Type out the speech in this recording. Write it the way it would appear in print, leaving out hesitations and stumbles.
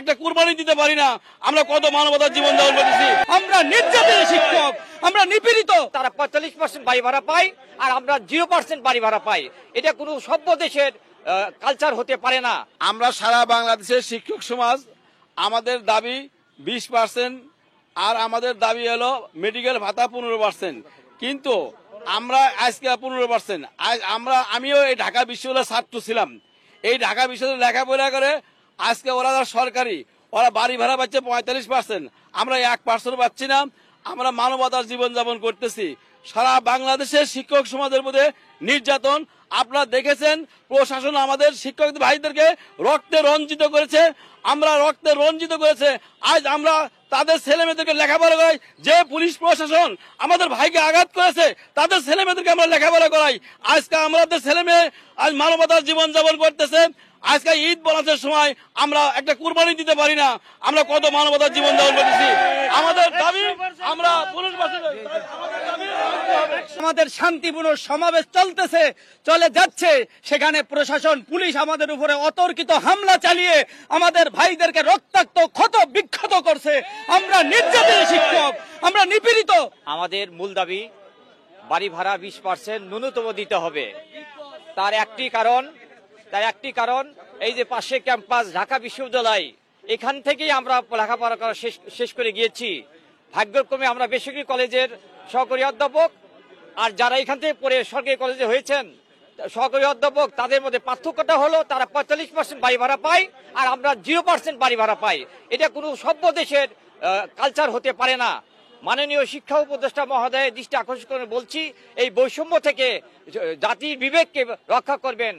একটা কুরবানি দিতে পারি না। আমরা কত মানবতার জীবন যাপন করতেছি। আমরা নির্যাতিত শিক্ষক, আমরা নিপীড়িত। তারা 45% বাড়ি ভাড়া পায় আর আমরা 0% বাড়ি ভাড়া পাই। এটা কোনো সভ্য দেশের কালচার হতে পারে না। আমরা সারা বাংলাদেশের শিক্ষক সমাজ আমাদের দাবি 20%, আর আমাদের দাবি হলো মেডিকেল ভাতা 15%। কিন্তু আমরা আজকে 15%। আমিও এই ঢাকা বিশ্ববিদ্যালয়ের ছাত্র ছিলাম। এই ঢাকা বিশ্ববিদ্যালয়ে লেখাপড়া করে আজকে ওরা সরকারি, ওরা বাড়ি ভাড়া পাচ্ছে 45%, আমরা 1% পাচ্ছি না। আমরা মানবতার জীবনযাপন করতেছি। সারা বাংলাদেশের শিক্ষক সমাজের মধ্যে নির্যাতন আপনারা দেখেছেন। প্রশাসন আমাদের শিক্ষক ভাইদেরকে রক্তে রঞ্জিত করেছে, আমরা রক্তে রঞ্জিত করেছে। আজ আমরা তাদের ছেলে মেয়েদেরকে লেখাপড়া করাই। যে পুলিশ প্রশাসন আমাদের ভাইকে আঘাত করেছে তাদের ছেলে মেয়েদেরকে আমরা লেখাপড়া করাই। আজকে আমাদের ছেলে মেয়ে আজ মানবতার জীবনযাপন করতেছে। আজকে ঈদ বোনাসের সময় আমরা একটা কুরবানি দিতে পারি না। আমরা কত মানবতার জীবন যাপন করতেছি। আমাদের দাবি আমরা আমাদের শান্তিপূর্ণ সমাবেশ চলে যাচ্ছে, সেখানে প্রশাসন পুলিশ আমাদের উপরে অতর্কিত হামলা চালিয়ে আমাদের ভাইদেরকে রক্তাক্ত ক্ষত বিক্ষত করছে। আমরা নির্যাতিত শিক্ষক, আমরা নিপীড়িত। আমাদের মূল দাবি বাড়ি ভাড়া 20% ন্যূনতম দিতে হবে। তার একটি কারণ এই যে পাশে ক্যাম্পাস ঢাকা বিশ্ববিদ্যালয়, এখান থেকেই আমরা লেখাপড়া করা শেষ করে গিয়েছি। ভাগ্যক্রমে আমরা বেসরকারি কলেজের সহকারী অধ্যাপক, আর যারা এখান থেকে পড়ে সরকারি কলেজে হয়েছেন সহকারী অধ্যাপক, তাদের মধ্যে পার্থক্যটা হলো তারা 45% বাড়ি ভাড়া পায় আর আমরা 0% বাড়ি ভাড়া পাই। এটা কোনো সভ্য দেশের কালচার হতে পারে না। মাননীয় শিক্ষা উপদেষ্টা মহোদয়ের দৃষ্টি আকর্ষণ করে বলছি, এই বৈষম্য থেকে জাতির বিবেককে রক্ষা করবেন।